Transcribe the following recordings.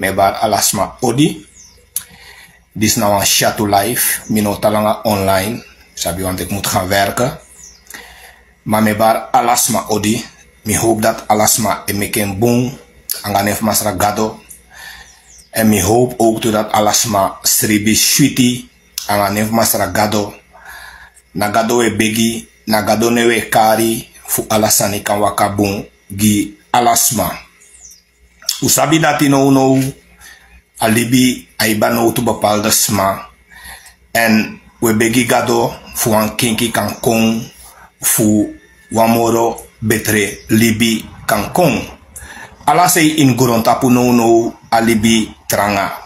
Me bar alasma odi. Dit nou een chat to live. Mino talanga online. Sabi want ik moet gaan werken. Maar me bar alasma odi. Mi hoop dat alasma e meken boom. Anganef masra gado. En mi hoop ook dat alasma sribi sweetie. Anganef masra gado. Na gado e begi. Na gado ne we kari. Fu alasani kan waka boom. Gi alasma. Usabi dati no alibi aiba no tu bepaalde sma. En we begi gado fu an kinki kan kong. Fu wamoro betre libi kan kong. Ala sei in gurontapu no alibi tranga.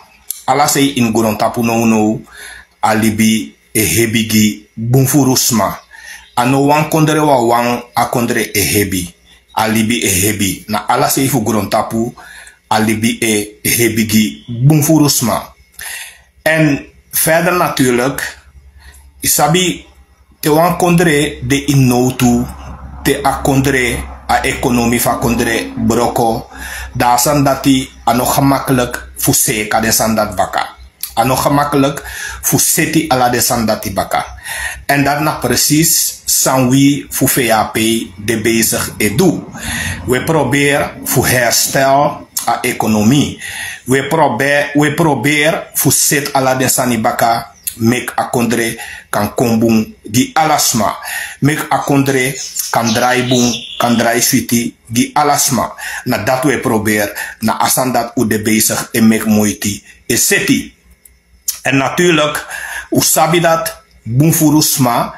Ala sei in gurontapu no alibi e hebigi bunfurusma. Ano wan kondre wa wan akondre e hebi. Alibi e hebi. Na ala sei fu gurontapu alibi e hebigi bunfurusma. En verder natuurlijk, isabi te wan kondre de innotu te akondre a economie van kondre broko. Daar zijn dat die ano gemakkelijk voor seka de sandat baka. Ano gemakkelijk voor seti ala de sandati baka. En dat na precies zijn we voor VAP de bezig e doen. We proberen voor herstel a economie. We proberen voor set ala de sanibaka. Mek akondre kan kombung gi alasma. Mek akondre kan draaibung, kan draai switi gi alasma. Na dat we probeer, na asandat u de bezig en mek moeiti e seti. En natuurlijk, usabi dat bunfurusma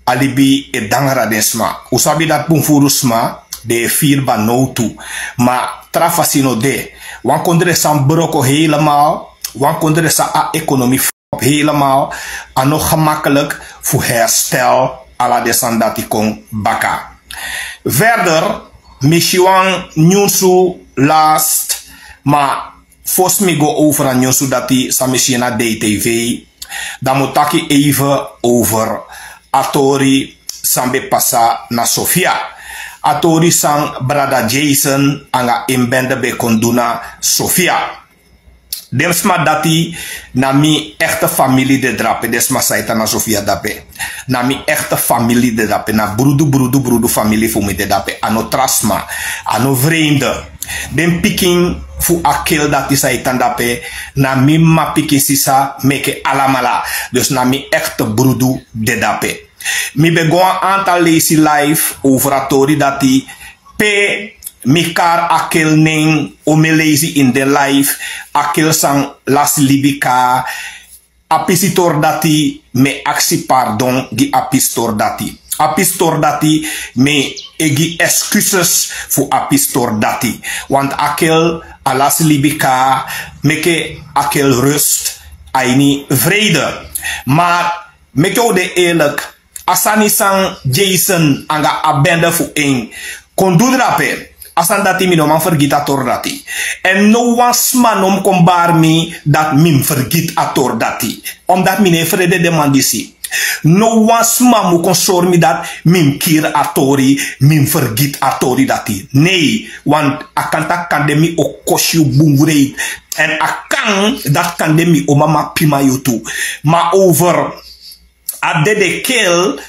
alibi e dangra desma. Usabi dat bunfurusma de vier banotu. Maar trafasino de. Wan kondre san broko helemaal. Wan kondre sa a economie helemaal ano gemakkelijk voor herstel ala de sandati kong baka. Verder, Michiwan Nyunsu last, maar fos mi go over aan Nyunsu dati sa machina DTV. Dan moet ik even over Atori sambe passa na Sofia. Atori sang brada Jason anga imbende be konduna Sofia. Desma dati na mi echte familie de drape. Desma saita na Sofia dape. Na mi echte familie de dape. Na brudu familie fu mi de dape. Ano trasma. Ano vreemde. Den piking fu akil dati saita dape. Na mi ma piking sisa meke alamala. Dus na mi echte brudu de dape. Mi begon aantal lazy life over Atori dati pe mikar akil ning omelezi in de life akil sang las libika apistor dati me aksi pardon gi apistor dati me egi excuses fu apistor dati want akil alas libika meke akil rust aini vrede maar meke de eerlijk asani sang Jason anga abende fu een kondudrape asan dati mi no man vergit ator dati. En no was man om kon bar mi dat min vergit ator dati. Omdat mi ne vrede de mandisi. No was man mu kon sor mi dat min kir atori, min vergit atori dati. Nee, want akanta kandemi o koshu bungureit. En akan dat kandemi o mama pima yutu. Ma over adede kel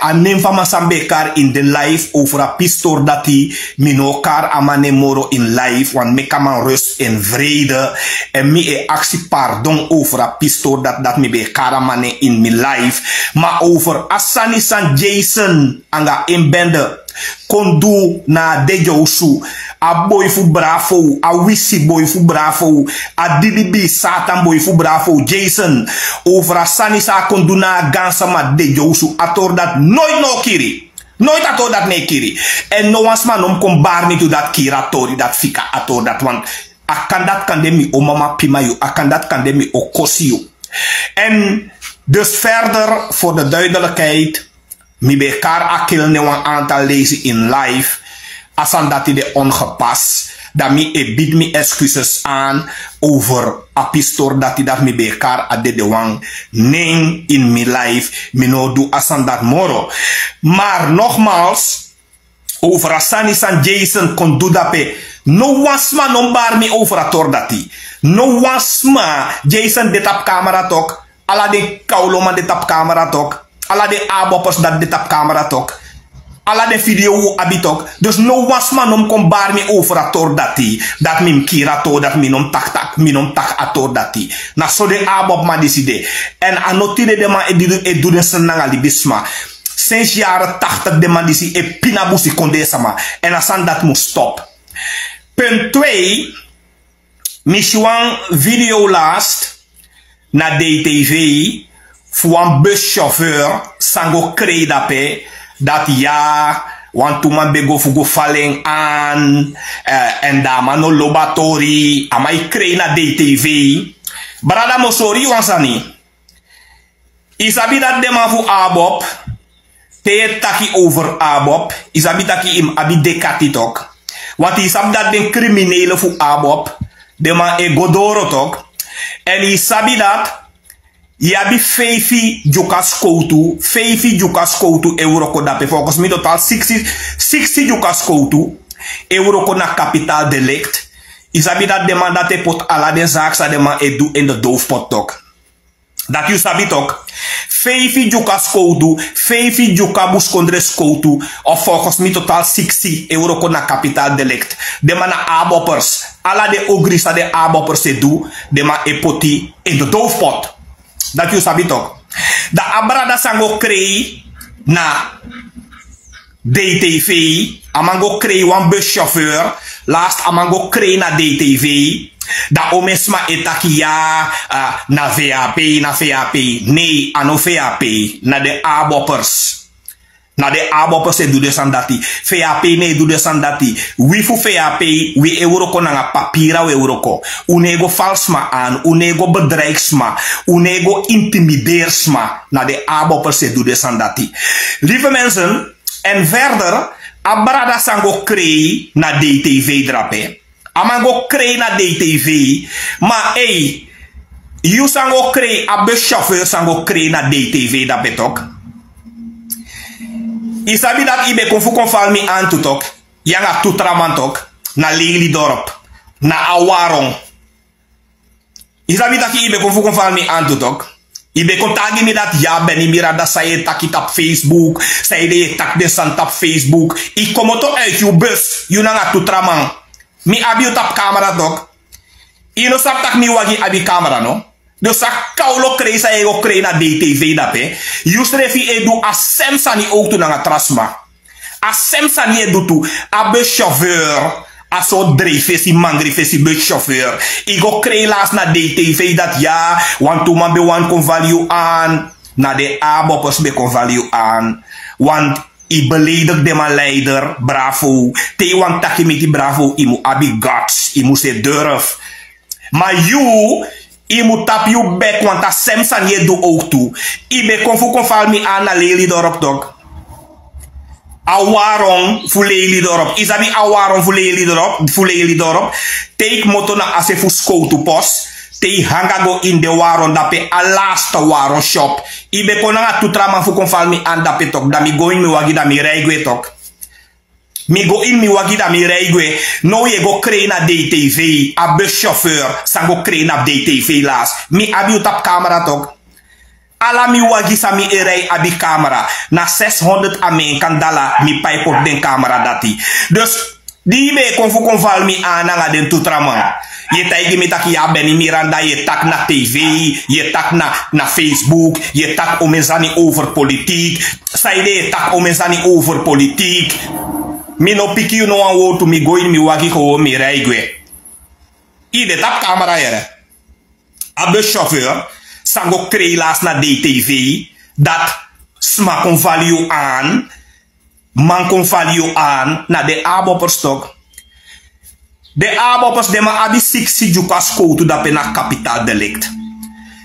a nem fama sambekar in de life over a pistor dati mino kar amane moro in life wan mekaman rust en vrede en mi e actie pardon over a pistor dat mi be kar amane in mi life ma over asani san Jason anga in bende kondu na dejosu a boy fu bravo a wisi boy fu bravo a didibi satan boy fu bravo Jason over a sani sa kondu na gansa ma dejosu ator dat nooit no kiri nooit ator dat ne kiri en no was man om kon bar niet dat kira tori dat fika ator dat want akan dat kan demi o mama pima you akan dat kan demi o kosi you en dus verder voor de duidelijkheid mi be kar akil ne wan aantal lezen in live asan dati de ongepast dat mi e bid mi excuses aan over apistor dati dat mi be kar ade de wang ning in mi life mi no do asan dat moro maar nogmaals over asani san Jason kon do dape no was man on bar mi over ator dati No wasma Jason de tap camera tok. Ala de kauloman de tap camera tok. Ala de abopers dat de tap camera tok. Ala de video abitok. Dus no wasma nom kom bar mi over ator dati. Dat mim kira to, dat minom tak ator dati. Na so de abop ma decide. En anotide de ma e doe de senang ali bisma. Sinds jaren 80 de man disi e pinabusi konde sama. En asan dat moet stop. Punt 2. Mishuang video last na DTV voor een buschauffeur sango kree dape dat ja want toen man bego fugo falling aan en da man no lobatori amai kree na DTV brada mosori wansani isabi dat de man fu abop te taki over abop isabi taki im abi dekati tok want isab dat den criminele fu abop de man e godoro tok en isabi dat yabi feifi jukas koutu euro ko dape focus mi total 60 jukas koutu euro ko na capital delict isabi dat de man dat e pot ala den zaak sa de man e do in de doofpot tok dat you sabi tok feifi jukas koutu feifi jukabus kondres koutu of focus mi total 60 euro ko na capital delict de man na abopers ala de ogrisa de abopers se do de man e poti in de doofpot. Dat you sabi tok. Da abrada sango krei na DTV. Amango krei wan buschauffeur. Last amango krei na DTV. Da omesma etakia na VAP. Nee, ano VAP. Na de abopers. Na de abopers se doe de sandati. VAP ne doe de sandati. Wie fu VAP, wie euroko na papira we euroko. Unego falsma aan, unego bedreigsma, unego intimideersma. Na de abopers se doe de sandati. Lieve mensen, en verder, abrada sango krei na DTV drape. Amango krei na DTV. Maar hey, you sango krei, abe chauffeur sango krei na DTV dape tok. Isabi dat ibe konfu konfal mi aan tutok. Yanga tutraman tok. Na Lely dorp. Na Awarong. Isabi dat ibe konfu konfal mi aan tutok. Ibe kontagi mi dat ja beni mira da saye takit op Facebook. Saye de tak de sant op Facebook. I komoto uit you bus. You nanga tutraman. Mi abi u tap camera tok. I no sap tak mi wagi abi camera no. Dus sa kaulo krei sa ego krei na DTV dape. Yusrefi edu asem sani ook tu na trasma. Asem sani edu tu a buschauffeur. Aso dreifesi mangrifesi buschauffeur. Igo krei las na DTV dat ja. Want tu man be wan kon value aan. Na de abopers be kon value aan. Want I beledig de man leider. Bravo. Te wan takimiti bravo. Imu abi guts. Imu se durf. Maar you... I moet tap you back, want dat semsan je doet ook toe. I be konfu konfal mi aan na Lely dorp dog. Awarong fu Lely dorp. Isabi awarong fu Lely dorp. Take moto na ase fu skoutu pos. Te hanga go in de waron dape a last waron shop. I be konanga tutraman fu konfal mi aan dape tok. Da mi going mi wagi da mi reigwe tok. Mi go in mi wagi da mi reigwe. No ye go krei na DTV. A buschauffeur san go krei na DTV las. Mi abi u tap camera tok. Ala mi wagi sa mi erei abi camera. Na 600 Amerikan dala mi pipe op den camera dati. Dus die be konfu konval mi ananga den tutraman. Je taigi mi tak ya beni miranda. Je tak na TV. Je tak na Facebook. Je tak omenzani over politiek. Saide je tak omenzani over politiek. Mi no piki you no an wo to mi go in mi wagi ko mi reigwe. I de tap camera yere. A buschauffeur sango krei las na DTV dat sma kon value aan. Man kon value aan na de abopers tok. De abopers de ma abi 60 jukas koutu da pe na capital delict.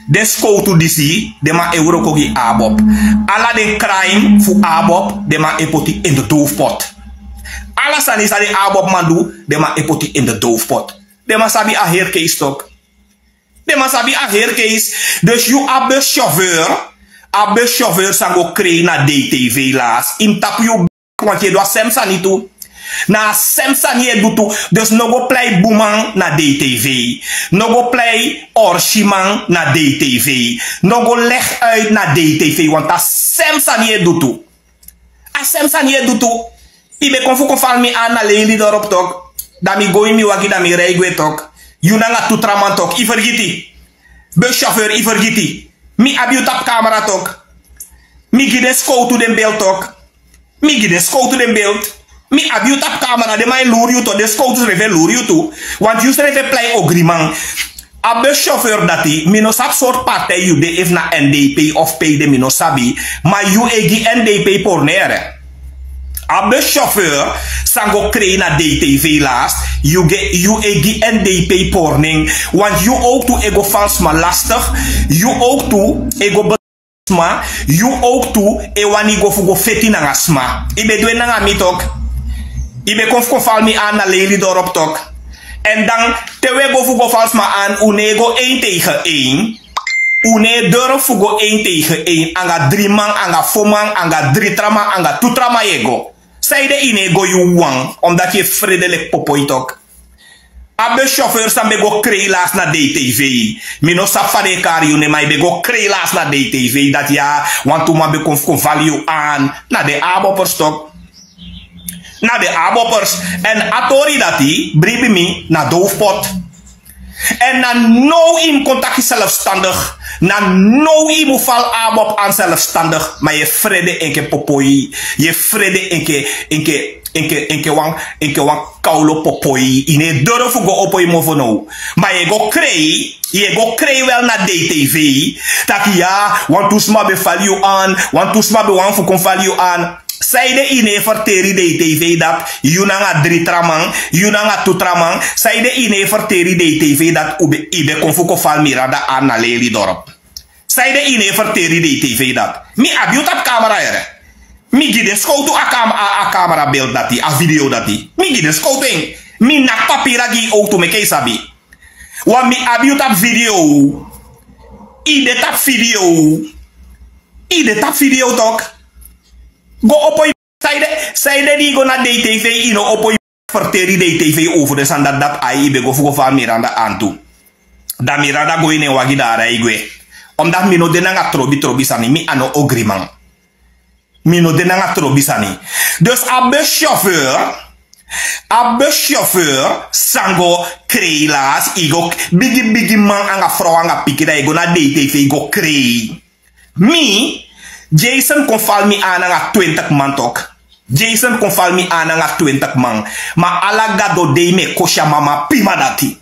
Den skoutu disi de ma euro kogi abop. Ala den crime fu abop de ma epoti in de doofpot. Alla sani sa de abop mandu, de ma epoti in de doofpot. De ma sabi a heercase tok. De ma sabi a heercase. Dus you a buschauffeur sango krei na DTV las. Im tap you want je doa sem sani tu. Na semsan ye dutu. Dus no go play boeman na DTV. No go play orshiman na DTV. No go leg uit na DTV. Want a semsan ye dutu. A semsan ye dutu. Ibe konfu konfal mi aan na leli dorop tok. Dami goi mi wagi dami reigwe tok. Yuna nga tutraman tok. I vergiti. Buschauffeur i vergiti. Mi abiu tap camera tok. Mi gide skoutu den beeld tok. Mi gide skoutu den beeld. Mi abiu tap camera de mai loer you to. De skoutu reve loer you to. Want you reve play ogriman. A buschauffeur dati. Mi no sap soort partij you de if na NDP of pay de mi no sabi. Maar you egi NDP por nere. A buschauffeur sango kree na DTV laast. You egi NDP porning. Want you ook toe ego vals maar lastig. You ook toe ego sma. You ook toe e wani go fugo feti na sma. Ibe dwe na mi tok. Ibe konfal mi aan na leli dorop tok. En dan tewe go fugo vals maar aan unego 1 tegen 1. Une durf fugo 1 tegen 1. Anga 3 man, anga 4 man, anga 3 trama, anga 2 trama ego. Zijde inego you wang, omdat je vredelijk popoy tok. A buschauffeur san bego kreilas na DTV. Mino safade kar you ne mai bego kreilas na DTV. Dat ja, want toen ma be kon value aan. Na de aboppers tok. Na de aboppers. En atori dati, bribi mi na doofpot. En na no im contact zelfstandig. Na no im val abop aan zelfstandig. Maar je vrede enke popoy. Je vrede enke wang kaulo popoy. Ine durf go opoy movo no. Maar je go krei wel na DTV. Tak ja, want toesma be value aan. Want toesma be wang fu kon value aan. Zijde ine verteri DTV dat yunanga 3 tramang, yunanga 2 tramang. Zijde ine verteri DTV dat ibe konfuko fal mirada aan na leli dorp. Zijde ine verteri DTV dat. Mi abiut op camera ere. Mi gide skoutu a camera beeld dati, a video dati. Mi gide skouting. Mi nak papira gi auto me kei sabi. Wa mi abiut op video. Ide tap video. Ide tap video tok. Go opoy zijde die go na DTV ino opoy verteri DTV over de standaard dat ai ibe go fugo van Miranda aan toe. Da Miranda go ine wagi daar igwe. Omdat mino denanga trobi sani mi ano ogriman. Mino denanga trobi sani. Dus a buschauffeur sango kreilas igo bigi man anga vrouw anga piki da igo na DTV go krei. Mi Jason kon val mi aan nga 20 man tok. Jason kon val mi aan nga 20 man. Ma alagado de me kosha mama pima dati.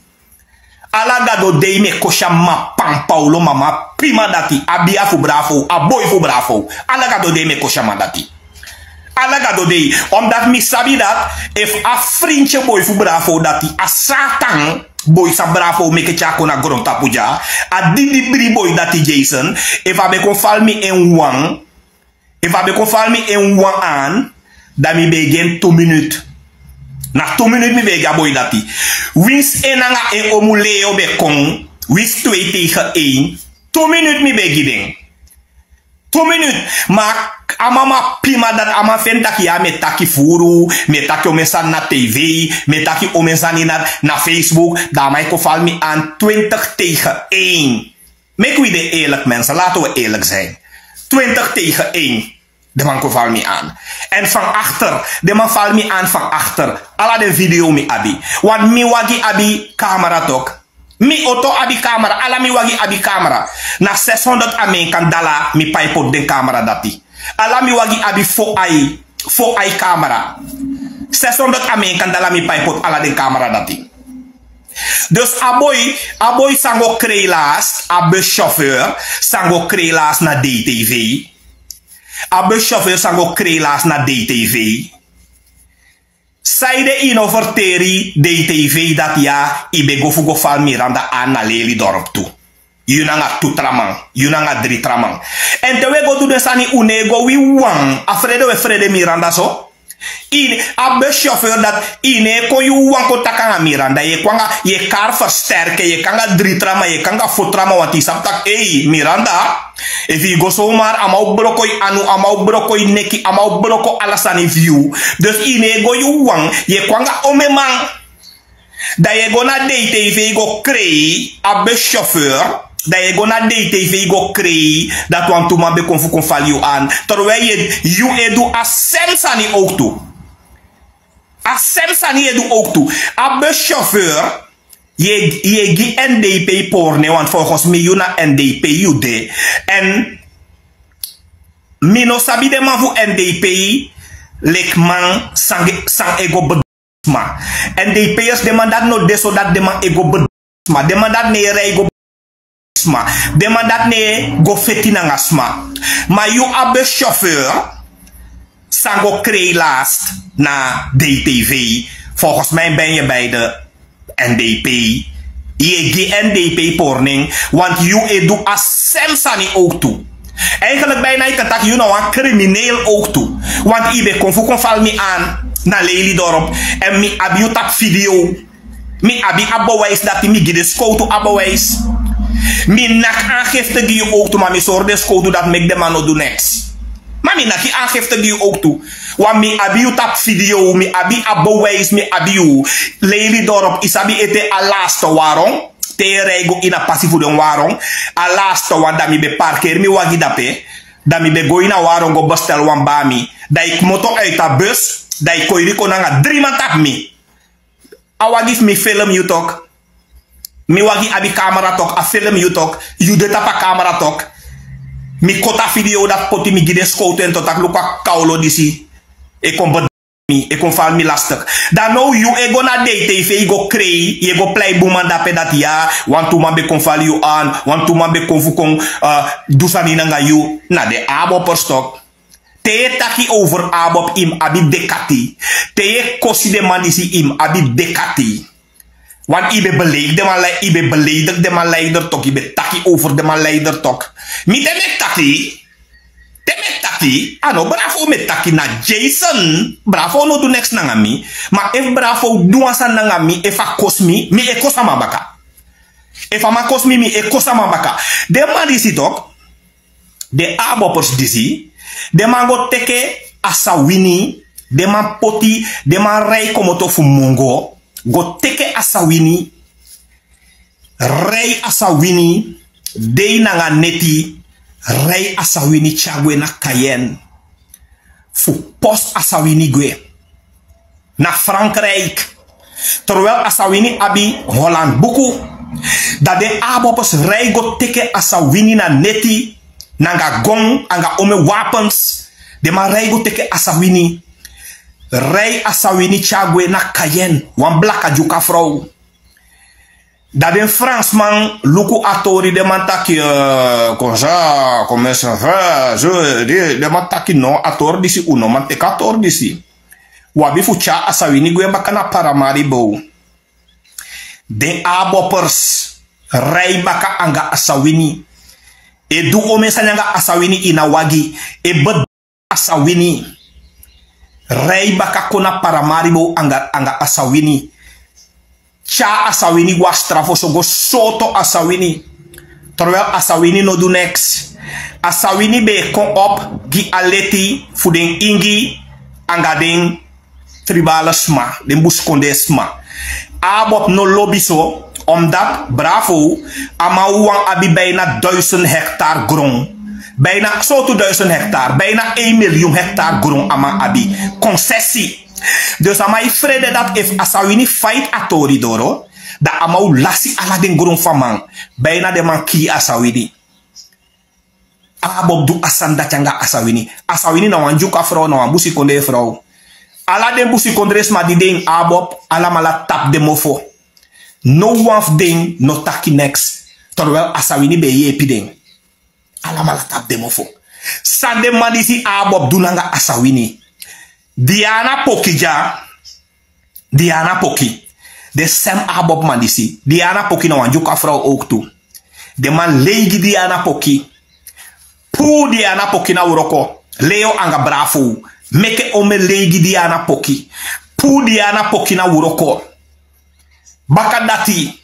Alagado de me kosha ma pan paulo mama pima dati. Abia fu bravo, aboy fu bravo. Alagado de me kosha ma dati. Alagado de, omdat mi sabi dat if a vriendje boy fu bravo dati, a satan boy sa bravo meke chako na grom tapuja. A didi bri boy dati Jason. If a be kon fal mi en wang. If a be kon fal mi en wang aan. Dan mi begen 2 minutes. Na 2 minutes mi bega boy dati. Wins enanga en omuleo be kon. Wins 2 tegen 1. 2 minutes mi begi ding. 2 minutes. Maar amama pima dat ama fentaki ya me taki furu, me taki omensan na TV, me taki omensan na Facebook, da mij ko val mi aan 20 tegen 1. Make we de eerlijk mensen, laten we eerlijk zijn. 20 tegen 1. De man ko val mi aan. En van achter, de man val mi aan van achter. Alla de video mi abi. Want mi wagi abi camera tok. Mi auto abi camera, alla mi wagi abi camera. Na 600 amen kan dala mi pipe den camera dati. Ala mi wagi abi fo ai camera. 600 amen kan dala mi pipe ala den camera dati. Dus aboy sango kreilas, a buschauffeur sango kreilas na DTV. A buschauffeur sango kreilas na DTV. Zijde ino verteri DTV dat ja ibe go fugo fal Miranda aan na leli dorp toe. Yunanga 2 tramang, yunanga 3 tramang. En te we go to de sani unego wi wang. Afrede we frede Miranda so. A buschauffeur dat ine ko yu wanko takanga miranda ye kwanga ye kar versterken ye kanga dritrama ye kanga fotrama want isap tak Miranda if you go zomaar amau brokoi anu amau brokoi neki amau broko alasani view dus ine go yu wang ye kwanga omemang da ye gona date if you go krei a buschauffeur da je gona date TV go krei dat want to man be kon fu val you aan terwijl je doe assemsani ook toe. Assemsani je doe ook toe. A buschauffeur je gi NDP porne want volgens mij you na NDP you de en mino sabi de man fu NDP lek man sang ego bedma NDP's demandat no de so dat de man ego bedma demandat ne rei go demandat ne go fetina ngasma ma you a buschauffeur sango krei last na DTV volgens mij ben je bij de NDP je NDP porning want you doe assemsani ook toe eigenlijk bijna ik kan tak you nou een crimineel ook toe want ibe kon val me aan na Lelydorp en mi abi tap video mi abi abbewijs dat mi gide scout abbewijs mi nak aangifte die je ook toe, maar mi zorg scout dat mek de man no do next. Maar mi nak aangifte die je ook toe. Want mi abi tap video, mi abi abbewijs, mi abi Lelydorp isabi ete a laatste waarom. Te rego ina passie voor de waarom. A laatste want dat mi be parkeer mi wagi dape. Dat mi be go ina waarom go bestel wan bami. Dat ik moto uit de bus, dat ik koiri konanga 3 man tap mi. Awa give me film you talk. Mi wagi abi camera talk, a film you talk, you de tapa camera talk. Mi kota video dat poti mi gide scout en tot ak luka kaulo disi. E kon bed mi, e kon fal mi lastig. Dan nou you e go na DTV, e go krei, e go play boeman dape dat ja, want tu man be kon fal you aan, want tu man be kon fu kon dusani nanga you. Na de abo per stok. Te taki over abob im abi dekati. Te kosi de man disi im abi dekati. Want ibe beledig de man leider tok. Ibe taki over de man leider tok. Mi te met taki. Te met taki. Ano bravo met taki na Jason. Bravo no do next nangami. Maar if bravo duasa nangami. If a kosmi. Mi e kosama baka. If a ma kosmi mi e kosama baka. De man disi tok. De abopers disi. De man go teke asawini. De man poti. De man rei komoto fu mongo. Go teke asawini. Rei asawini. Dei nanga neti. Rei asawini chagwe na Cayenne. Fu post asawini gwe. Na Frankrijk. Terwijl asawini abi Holland buku. Dat de abopers rei go teke asawini na neti. Nanga gong, anga ome wapens. De man rei go teke asawini. Rei asawini chagwe na Cayenne. Wan blaka juka vrouw. Dat een Fransman luku atori de man taki comme ça, comme ça va, de man taki no ator disi uno man teka ator disi. Wabi fucha asawini gwe bakana paramari bo. De abopers rei baka anga asawini. E du ome sanyanga asawini ina wagi. E bed asawini. Rei baka kona paramaribo anga asawini. Cha asawini was strafo so go soto asawini. Terwijl asawini no do next. Asawini be kon op gi aleti fudeng ingi anga den tribale sma. Den buskonde sma. Abop no lobby so. Omdat bravo ama uang abi bijna 1000 hectare grond. Bijna zo to 1000 hectare. Bijna 1 miljoen hectare grond ama abi. Concessie. Dus ama i vrede dat if asawini fight atori doro. Da ama u lasi ala den grond van man. Bijna de man ki asawini. Abob du asan dat janga asawini. Asawini na wan juka vrouw na wan busi konde vrouw. Ala den busi kondres ma di den abob. Ala mala tap de mofo. No one ding no taki next. Terwijl asawini be ye piding. Alamala tap demofo. Sande madisi abob dunanga asawini. Diana Pokija. Diana Poki. De sem abob madisi. Diana Poki na wanjuka vrouw ook toe. De man legi Diana Poki. Pu Diana Poki na uroko. Leo anga bravo. Meke ome legi diana poki. Pu diana poki na uroko. Baka dati.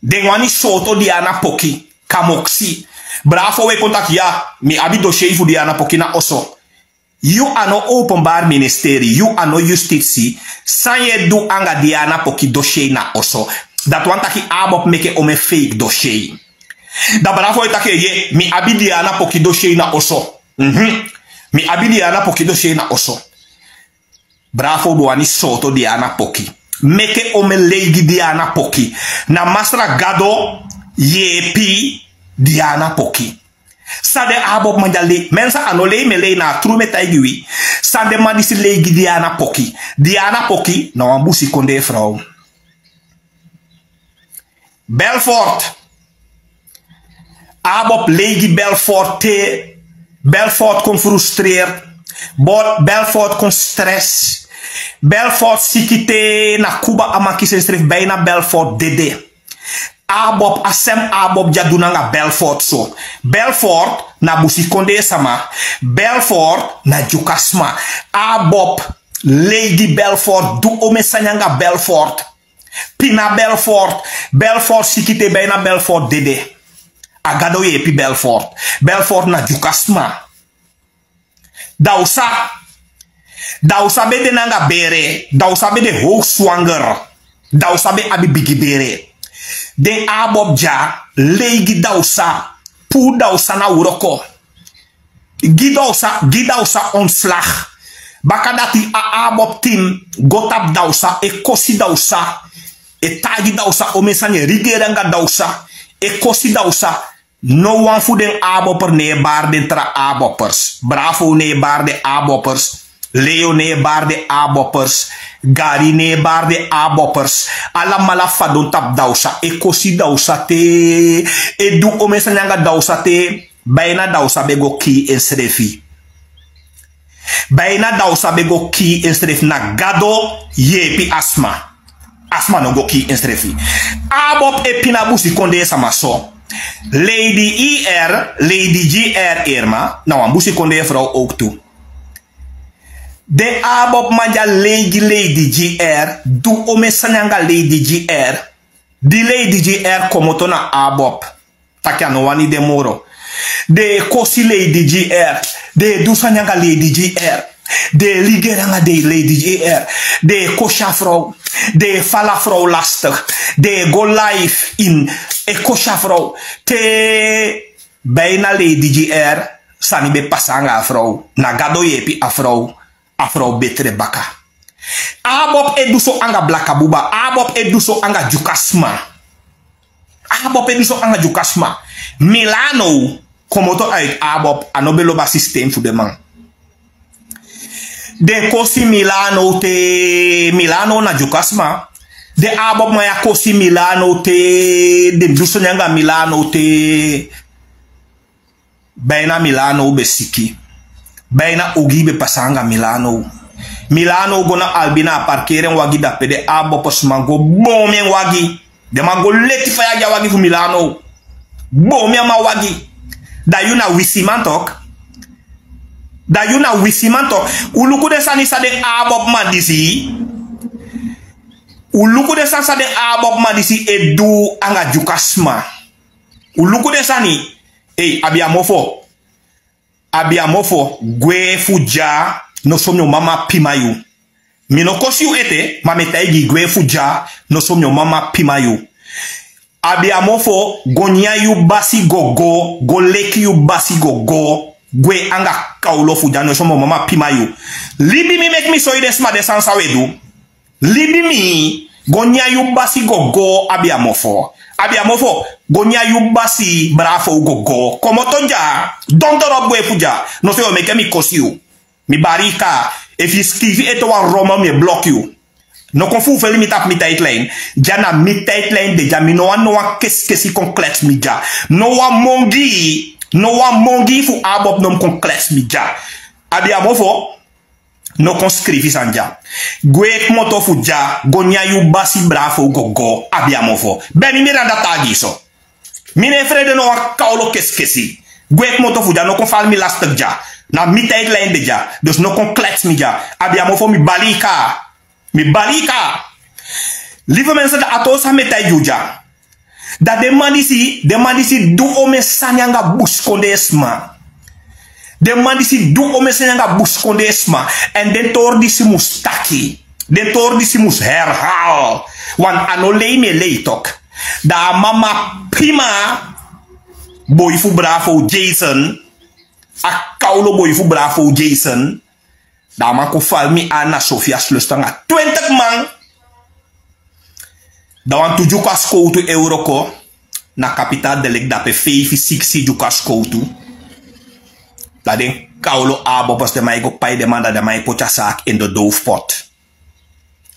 Dengwani soto diana poki. Kamoksi. Bravo we kontak ya. Mi abi dossier fu diana poki na oso. You ano openbaar ministerie. You ano justitie. Sanye du anga diana poki dossier na oso. Dat want taki abop meke ome fake dossier. Da bravo we take ye. Mi abi diana poki dossier na oso. Mi abi diana poki dossier na oso. Bravo duani soto diana poki. Meke ome legi diana poki. Na masra gado yepi diana poki. Sade abop manjali. Mensa anole mele na trume taigiwi. Sade madisi legi diana poki. Diana poki na wambusi konde vrouw. Belfort. Abop legi Belfort te. Belfort kon frustreerd. Belfort kon stress. Belfort sikite na Cuba amaki se stref bijna Belfort dede. Abop asem abop jadunanga Belfort so. Belfort na busikonde sama. Belfort na jukasma. Abop Lady Belfort du ome sanyanga Belfort. Pina Belfort. Belfort sikite bijna Belfort dede. Agado yepi Belfort. Belfort na jukasma. Dausa be de nanga bere. Dausa be de hoogzwanger. Dausa be abi bigi bere. Den abob ja. Legi dausa. Pu dausa na uroko. Gidausa ontslag. Bakadati a abob tim. Gotap dausa. E kosi dausa. E tagi dausa. Omesanye rigeranga dausa. E kosi dausa. No one fu den aboper ne bar den tra abopers. Bravo ne bar de abopers. Leo ne bar de aboppers. Gary ne bar de aboppers. Alla mala fadon tap dausa. E kosi dausa te. E du omesa nyanga dausa te. Bijna dausa bego ki en srefi. Bijna dausa bego ki en srefi. Na gado yepi asma. Asma no go ki en srefi. Abop e pinabusi konde sama so. Lady IR, Lady GR Irma. Nou, ambusi konde vrouw ook toe. De abop manja Lady GR. Du ome sanyanga Lady GR. Di Lady GR komoto na abop. Takya no wani de moro. De kosi Lady GR. De du sanyanga Lady GR. De ligeranga de Lady GR. De kosha vrouw. De fala vrouw lastig. De go live in e kosha vrouw. Te bijna Lady GR. Sani be pasanga vrouw. Na gado yepi a vrouw. Afro betre baka. Abop eduso anga blakabuba. Abop eduso anga jukasma. Abop eduso anga jukasma. Milano komoto uit abop anobeloba systeem voor de man. De kosi Milano te Milano na jukasma. De abop maya kosi Milano te de duso nyanga Milano te bijna Milano besiki. Bijna ogi be pasanga Milano. Milano gona albina parkeren wagi da pede abopos mango bomen wagi. De mango leti faya ja wagi fu Milano. Bomen ma wagi. Da yuna wisimantok. Da yuna wisimantok. Uluku de sani sa de abop mandisi. Uluku de sani sa de abop mandisi edu anga jukasma. Uluku de sani. Hey, abiamofo. Abiamofo gwe fuja no somyo mama pimayu. Mino kosi u ete mametaigi gwe fuja no somyo mama pimayu. Abiamofo gonya yu basi gogo go leki yu basi gogo gwe anga kaulo fuja no somyo mama pimayu. Libi mi make mi so ide sma de sansa wedu. Libi mi gonya yu basi gogo abiamofo. Abiamofo gonya yubasi brafo gogo komotonja dondoro bwe fuja no se o meke mi kosi you mi barika if you skivi eto wan roma mi block you no konfu feli mi tap mi timeline jana mi timeline de jami no wan kesi concret mi ja no wan mongi fu abop nom concret mi ja Abiamofo no conscrivi sanja. Gwe moto fuja gonya yu basi brafo gogo Abiamofo. Beni miranda tagiso. Mine frede no kaulo keskesi. Gwe moto fuja no kon fal mi lastek ja. Na mi tijdlijn dit ja. Dus no kon klets mi ja. Abiamo voor mi balika. Mi balika. Lieve mensen, de atosa met juja. Dat de man die doe ome sanyanga buskondesma. De man die doe ome sanyanga buskondesma. En de tor die si mustaki. De tor die si mus herhaal. Want anole me leitok. Da mama prima. Boy fu bravo Jason. A kaulo boy fu bravo Jason. Da man ko fal mi ana Sofia slustanga 20 man. Da wan tu jukas koutu euroko. Na kapital delik dape 5-6 jukas koutu. Da den kaulo abo pas de mij go pay de man da de mij potja saak in de doofpot.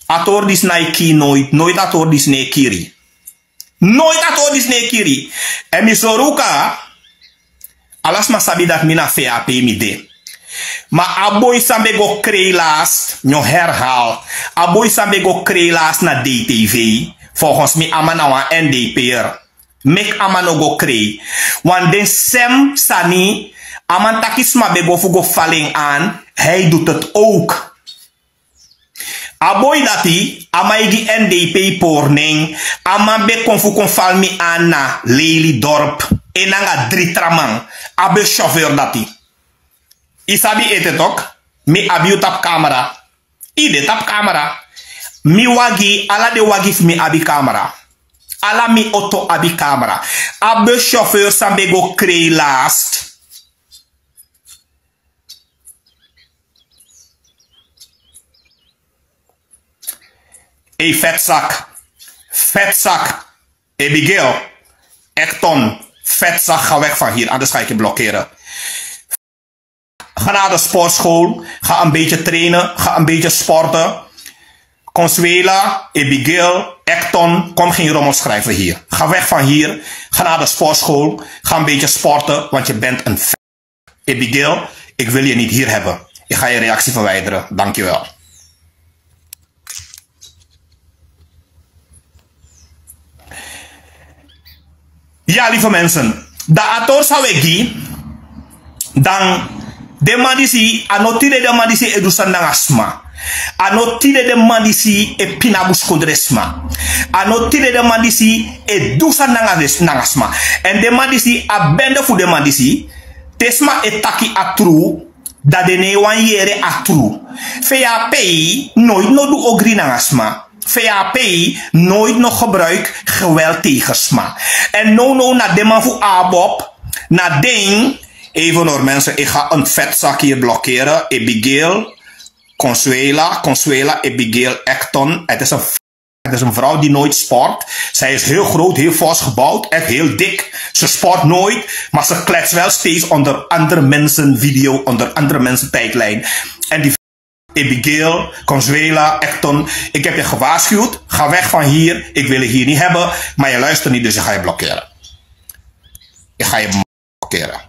Ator dis naiki nooit ator dis ne kiri. Nooit ator dis ne kiri. En mi soruka alas ma sabi dat mina FAP mi de. Ma aboy sambe go kree last, nyo herhaal. Aboy sambe go kree last na DTV. Volgens mi amana wan NDP'er. Mek amano go kree. Want den sem sani, aman takisma be go fugo falling aan. Hij doet het ook. Aboy dati, amaigi NDP porning. Aman be konfu kon fal mi aan na Lely dorp. Enanga 3 tramang. Abe chauffeur dati. Isabi ete tok, mi abi tap camera. Ide tap camera. Mi wagi, ala de wagi mi abi camera. Ala mi auto abi camera. Abe chauffeur sambe go kree last. Hey vetzak. Vetzak. Abigail. Ekton. Vetzak, ga weg van hier, anders ga ik je blokkeren. Ga naar de sportschool. Ga een beetje trainen. Ga een beetje sporten. Consuela, Abigail, Ekton. Kom geen rommel schrijven hier. Ga weg van hier. Ga naar de sportschool. Ga een beetje sporten. Want je bent een Abigail, ik wil je niet hier hebben. Ik ga je reactie verwijderen. Dankjewel. Ja, lieve mensen. Da ator sawegi. Dan de mandisi anotide de mandisi edusandang asma. Anotide de mandisi e pinabus kondresma. Anotide de mandisi edusandang asma. En de mandisi abende fu de mandisi tesma etaki atru da de ne wan yere atru. FAP nooit no du ogri nang asma. FAP nooit nog gebruik geweld tegen sma. En no na de man fu abob na ding. Even hoor mensen, ik ga een vetzak hier blokkeren. Abigail, Consuela, Abigail, Ekton. Het is een vrouw die nooit sport. Zij is heel groot, heel fors gebouwd, echt heel dik. Ze sport nooit, maar ze kletst wel steeds onder andere mensen video, onder andere mensen tijdlijn. En die Abigail, Consuela, Ekton, ik heb je gewaarschuwd. Ga weg van hier, ik wil je hier niet hebben. Maar je luistert niet, dus ik ga je blokkeren. Ik ga je blokkeren.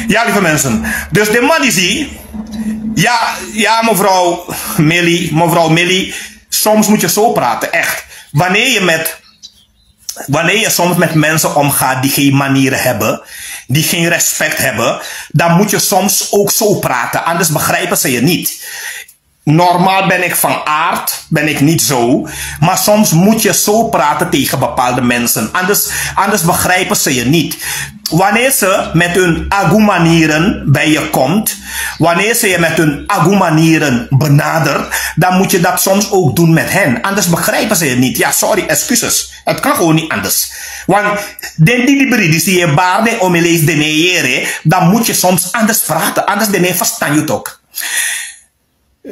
Ja, lieve mensen. Dus de man die zie. Ja, mevrouw Millie. Soms moet je zo praten, echt. Wanneer je soms met mensen omgaat die geen manieren hebben, die geen respect hebben, dan moet je soms ook zo praten. Anders begrijpen ze je niet. Normaal ben ik van aard, ben ik niet zo. Maar soms moet je zo praten tegen bepaalde mensen. Anders begrijpen ze je niet. Wanneer ze met hun agumanieren bij je komt, wanneer ze je met hun agumanieren benadert, dan moet je dat soms ook doen met hen. Anders begrijpen ze je niet. Ja, sorry, excuses. Het kan gewoon niet anders. Want die je baarde om je lees deneren, dan moet je soms anders praten. Anders deneen verstaan je het ook.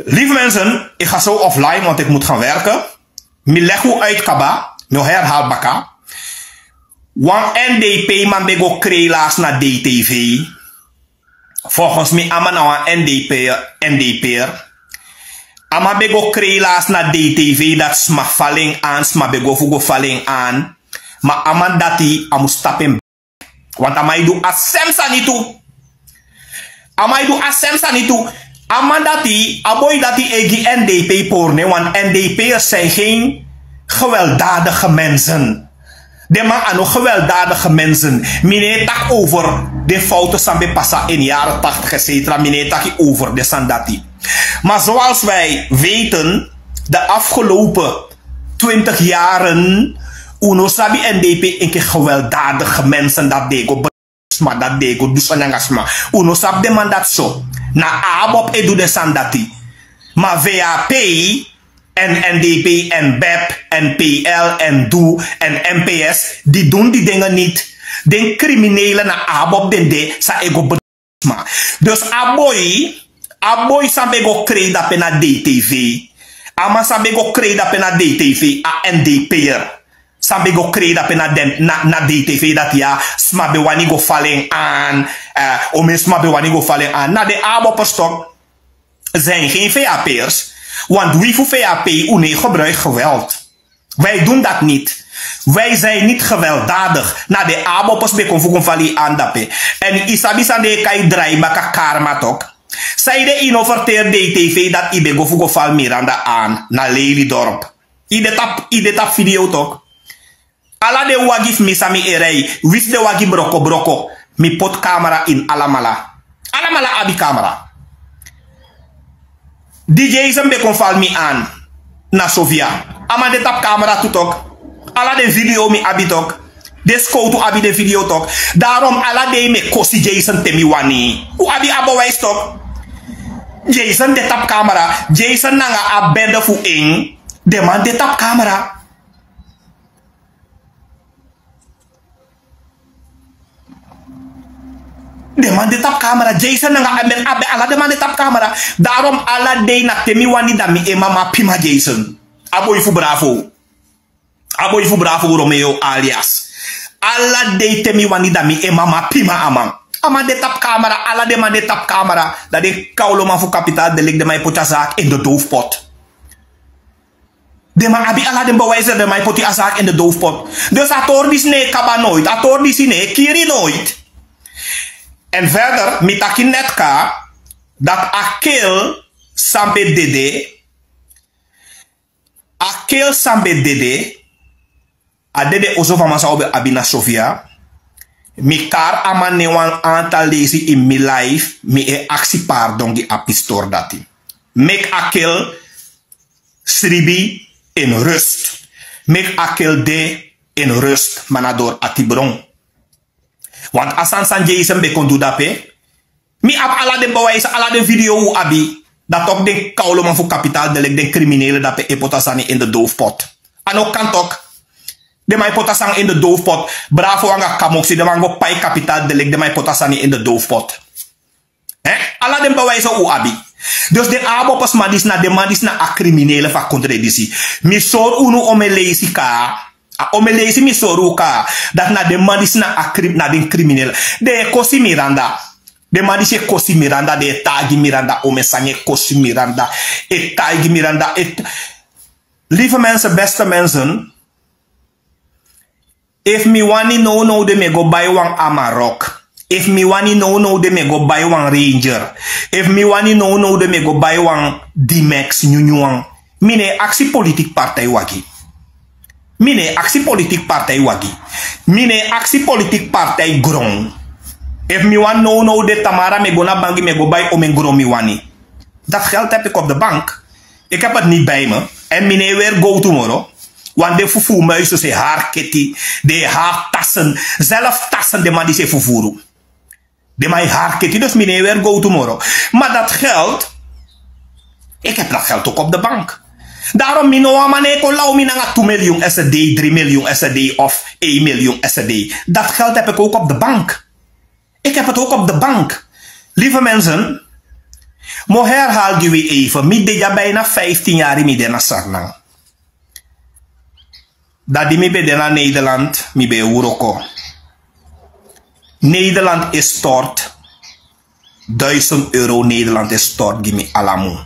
Lieve mensen, ik ga zo offline, want ik moet gaan werken. Mi legu uit kaba, mi herhaal baka. Wan NDP man bego kreelaas na DTV. Volgens mij amana wan NDP'er. Ama bego kreelaas na DTV dat sma falling aan, sma bego fugo falling aan. Maar aman dati amu stappen. Want amai do asemsa nitu. Amai do asemsa nitu. Amandati, aboy dati egi NDP porne, want NDP'ers zijn geen gewelddadige mensen. De man aan gewelddadige mensen. Mine tak over de fouten sambe passa in jaren 80 etc. Mine tak over de sandati. Maar zoals wij weten, de afgelopen 20 jaren, uno sabi NDP in gewelddadige mensen dat dego. Maar dat dego dusanyangasma. Uno sab de man dat zo. Na abop edu de sandati. Maar VAP en NDP en BEP en PL en DOE en MPS, die doen die dingen niet. Den criminelen na abop den de sa ego bedrijfsma. Dus aboy sabe go kreda pe na DTV. Ama sabe go kreda pe na DTV a NDP'er. Sabe go kreda pe na DTV dat ja smabe wani go falling aan. Ome smabe wani go falling aan. Na de abopperstok zijn geen VAP'ers. Want wie voor VAP gebruikt geweld. Wij doen dat niet. Wij zijn niet gewelddadig. Na de abopers be konfukun fali aandape. En isabisa de kai draai baka karma tok. Zij de innoverteer DTV dat ibe go fugo fal Miranda aan. Na Lelydorp. Ide tap video tok. Ala de wagif misami erei. Wis de wagi broko. Mi pot camera in alamala. Alamala abi camera. DJ Zambe kon fal mi aan na Sofia. Ama de tap camera tutok. Ala de video mi abitok. De scout abi de video tok. Daarom ala de me kosi Jason temi wani. U abi abo wijs tok. Jason de tap camera. Jason nanga abende fu ing. De man de tap camera. De man de tap camera. Jason nanga abe ala de man de tap camera. Daarom ala de na temi wani da mi mama pima Jason. Aboy fu bravo. Aboy fu bravo Romeo alias. Ala de temi wani da mi mama pima amang. Ama de tap camera. Ala de man de tap camera. Dat de kaulo man fu kapitaal de lik de mij potja zaak in de doofpot. De man abi ala de bewijzer de mij potja zaak in de doofpot. Dus ator dis ne kaba nooit. Ator dis ne kiri nooit. En verder, mitaki netka, dat akil sambe dede, adede ozo van masa obe abina Sofia, mi kar amane wan aantal lezi in mi life, mi e aksi pardon di apistor dati. Mek akil sribi in rust. Mek akil de in rust, manador atibron. Want asan san Jason be kon do dape. Mi ab ala de bewijs, ala de video u abi. Dat ook den kaulo man voor kapitaal de den criminelen dape e potasani in de doofpot. En ook kan toch. De mij potasang in de doofpot. Bravo anga kamoksi. De man go pai kapitaal de mij potasani in de doofpot. Ala de bewijs u abi. Dus de abopers madis na de madis na a criminelen van contradictie. Mi sor unu omelezi ka. Omelezi mi soruka dat na de madis na den crimineel. De kosi Miranda. De madis e kosi Miranda. De tagi Miranda. Omesanye kosi Miranda. E tagi Miranda. Lieve mensen, beste mensen. If me wani no de me go buy one Amarok. If me wani no de me go buy one Ranger. If me wani no de me go buy one D-Max Nyunyuan. Mine actie politiek partij wagi. Mine actie politiek partij wagi. Mine actie politiek partij grong. If me wan no de Tamara me go na bangi me go buy omen grong mi wani. Dat geld heb ik op de bank. Ik heb het niet bij me. En mine weer go tomorrow. Want de fufu muizen ze haar kitty. De haar tassen. Zelf tassen de man die ze fufuru. De mij haar kitty. Dus mine weer go tomorrow. Maar dat geld. Ik heb dat geld ook op de bank. Daarom mino amane ko lau minanga 2 miljoen SD, 3 miljoen SD of 1 miljoen SD. Dat geld heb ik ook op de bank. Ik heb het ook op de bank. Lieve mensen, mo herhaal je weer even. Mi deja bijna 15 jaar in midden naar Sarnang. Dat die mi bede naar Nederland, mi be Uroko. Nederland is stort. €1000 Nederland is stort, gimme alamu.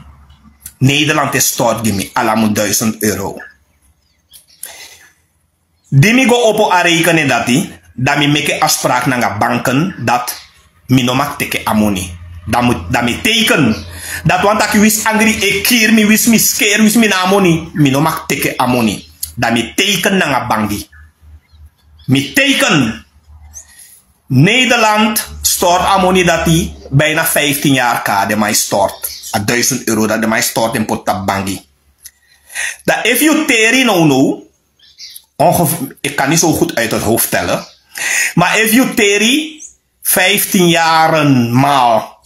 Nederland is stort, gimme alamu €1000. Dimi go opo a rekenen dati, dat mi meke afspraak naar banken dat mi no mak teke amoni. Dat mi teken. Dat want ik wis angry e kier mi wis mi skeer wis mi na amoni. Mi no mak teke amoni. Dat mi teken naar bangi. Mi teken. Nederland stort ammonidati bijna 15 jaar kade mij stort. A €1000 dat de mij stort in potabangi. Dat if you teri no, ongeveer, ik kan niet zo goed uit het hoofd tellen. Maar if you teri 15 jaren maal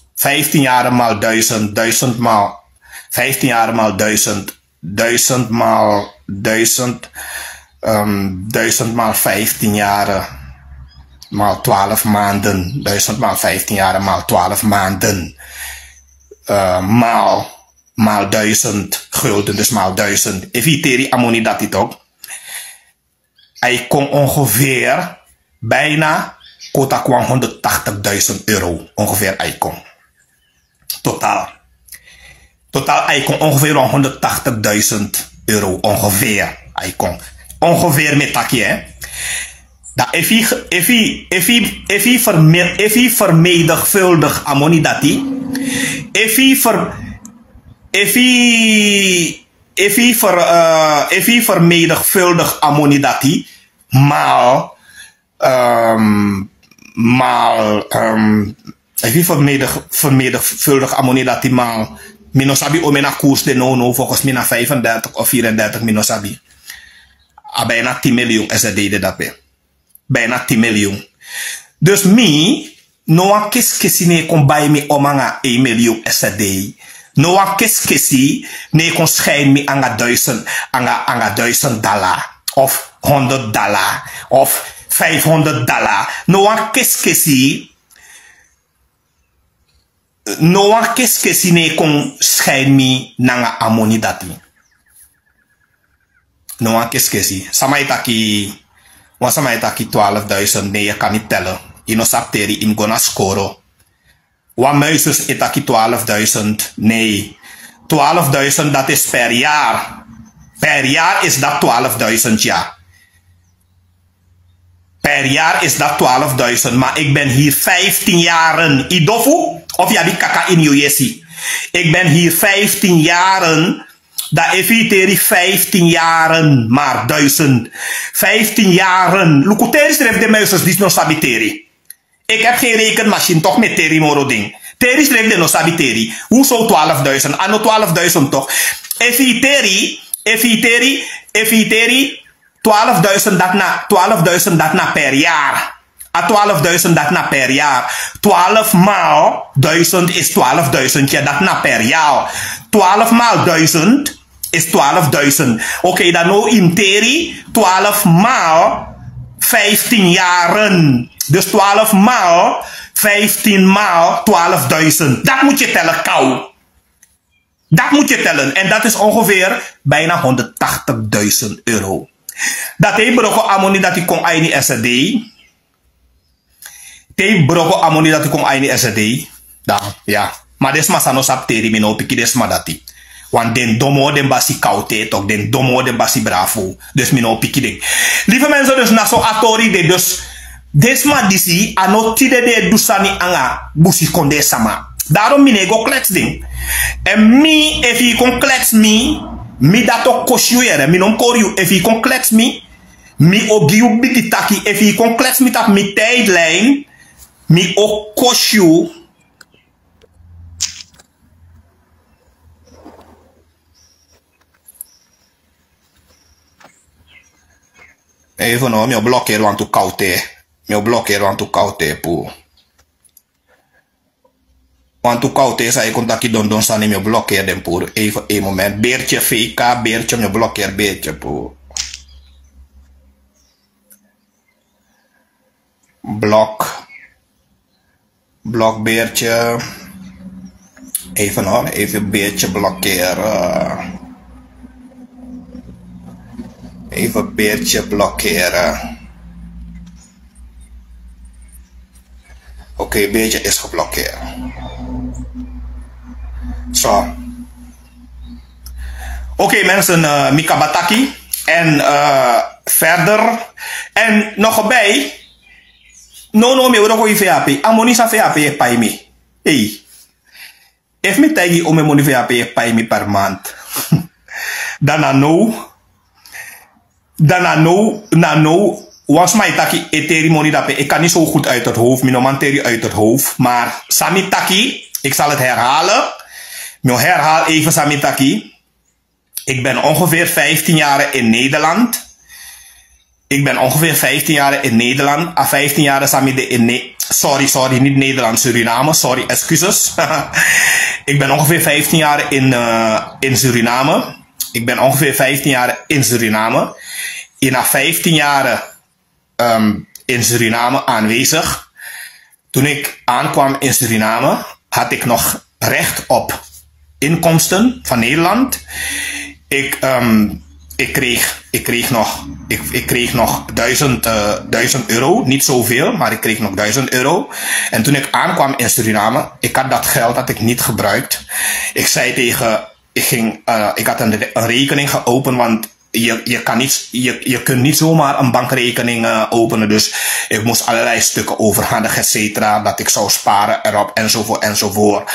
1000, 1000 maal 15 jaar maal 1000, 1000 maal 1000, 1000 maal 15 jaar maal 12 maanden, 1000 maal 15 jaar maal 12 maanden, maal 1000 gulden, dus maal 1000. Eviteri amoni dat dit ook. Hij kon ongeveer bijna kota kwam €180.000 ongeveer hij kon. Totaal hij kon ongeveer €180.000 ongeveer hij kon. Ongeveer met takje hè. Dat if hij vermenigvuldig amoni dat die. If hij vermenigvuldig amoni dat die maal if vermenigvuldig amoni dat die maal minosabi omena koers de no volgens mij naar 35 of 34 minosabi. Bijna 10 miljoen is het dede dat bij. Bijna 10 miljoen. Dus mi, no a kis ne kon bij me omanga 1 miljoen is het dede. No a kis ne kon schijn me anga $1000 of $100 of $500. No a kis ne kon schijn me nanga amoni dati. No a kis Samaitaki 12.000. Nee, je kan niet tellen. Ino sapteri im gonna scoro. Wa muises itaki 12.000. Nee. 12.000 dat is per jaar. Per jaar is dat 12.000 ja. Per jaar is dat 12.000. Maar ik ben hier 15 jaren. Idofu? Of ja, die kaka in Yesi. Ik ben hier 15 jaren. Dat eviteri 15 jaren maar 1000. 15 jaren. Lukuteri schrijft de muisers die no sabiteri. Ik heb geen rekenmachine toch met teri moro ding. Teri schrijft de no sabiteri. Hoezo 12.000? Anno 12.000 toch? Eviteri 12.000 dat na per jaar. A 12.000 dat na per jaar. 12 maal 1000 is 12.000. Ja, dat na per jaar. 12 maal 1000 is 12.000. Oké, dan nou in teri 12 maal 15 jaren. Dus 12 maal 15 maal 12.000. Dat moet je tellen, kou. Dat moet je tellen. En dat is ongeveer bijna €180.000. Dat hij brogo amoni dat hij kon aini SD. Te brogo amoni dat hij kon aini SD. Ja. Maar des masano sapteri mino piki des madati. Want den domo den basi kaute toch, den domo den basi bravo. Dus mino piki ding. Lieve mensen, dus na zo atori de dus desma disi anotide de dusani anga busi konde sama. Daarom mine go klets ding. En mi if je kon klets mi dat ook kosjuere. Mi non korju if je kon klets mi ogiu biti taki if je kon klets mi tak mi tijdlijn mi ook kosju. Even no, mi blokkeren want to kaute. Mi blokkeren want to kaute pu. Want to kaute sa ik kontaki don sani mi blokkeer den pu. Even een moment. Beertje VK, beertje mi blokkeer beertje pu. Blok beertje. Even hoor, even beertje blokkeren. Even beertje blokkeren. Oké, beertje is geblokkeerd. Zo. Oké, mensen, Mika Bataki. En verder. En nog bij. No, me word VAP. Amonisa VAP pay me. Hey. If me tagi om me money VAP pay me per maand. Dan na no was mij taki eterimoni dape. Ik kan niet zo goed uit het hoofd. Minomanteri uit het hoofd. Maar Samitaki, ik zal het herhalen. Ik herhaal even Samitaki. Ik ben ongeveer 15 jaar in Nederland. Ik ben ongeveer 15 jaar in Nederland. 15 jaar Samide in Sorry, niet Nederland, Suriname. Sorry, excuses. Ik ben ongeveer 15 jaar in Suriname. Ik ben ongeveer 15 jaar in Suriname. Na 15 jaar in Suriname aanwezig. Toen ik aankwam in Suriname, had ik nog recht op inkomsten van Nederland. Ik kreeg nog 1000 euro. Niet zoveel, maar ik kreeg nog 1000 euro. En toen ik aankwam in Suriname, ik had dat geld dat ik niet gebruikt. Ik zei tegen, ik had een rekening geopend, want je kunt niet zomaar een bankrekening openen. Dus ik moest allerlei stukken overhandigen, et cetera, dat ik zou sparen erop, enzovoort.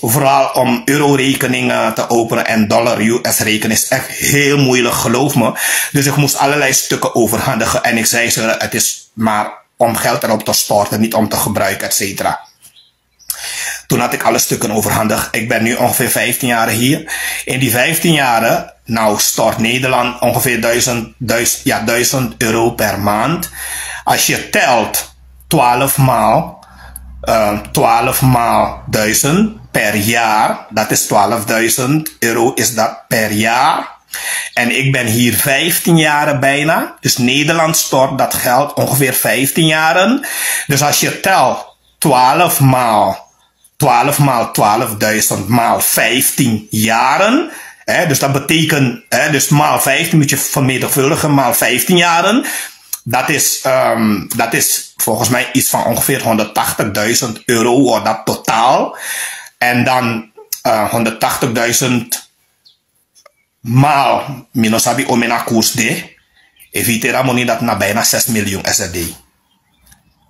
Vooral om eurorekeningen te openen en dollar US rekening is echt heel moeilijk, geloof me. Dus ik moest allerlei stukken overhandigen. En ik zei ze, het is maar om geld erop te storten, niet om te gebruiken, et cetera. Toen had ik alle stukken overhandigd. Ik ben nu ongeveer 15 jaar hier. In die 15 jaren, nou stort Nederland ongeveer 1000 euro per maand. Als je telt 12 maal 1000 per jaar, dat is 12.000 euro is dat per jaar. En ik ben hier 15 jaar bijna. Dus Nederland stort dat geld ongeveer 15 jaren. Dus als je telt 12 maal 12.000 maal 15 jaren. Dus dat betekent, dus maal 15 moet je vermenigvuldigen maal 15 jaren. Dat is volgens mij iets van ongeveer 180.000 euro wordt dat totaal. En dan 180.000 maal minosabi omena koers de. Evitera money dat na bijna 6 miljoen SRD.